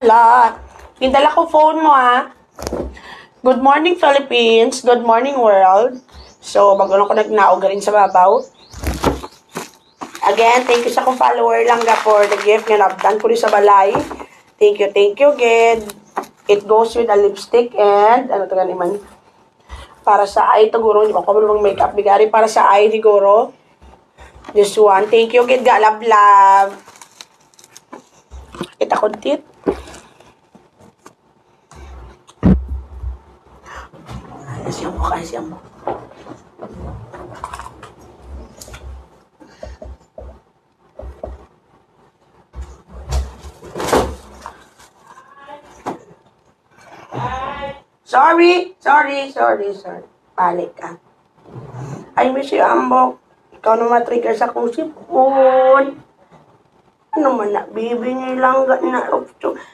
Lot. Pindala ko phone mo, ha? Good morning, Philippines. Good morning, world. So, magulong ko nagnaog rin sa babaw. Again, thank you sa kong follower lang ga for the gift nga nabdan ko rin sa balay. Thank you, Ged. It goes with a lipstick and, ano ito man? Para sa eye, ito guro, hindi ko mag makeup bigari. Para sa eye, siguro. This one. Thank you, Ged. Love. Kita ko tit. Siya mo. Sorry. Balik ka. I miss you, Ambok. Ikaw na matrigger sa kong sipon. Ano man na, bibi nilang na.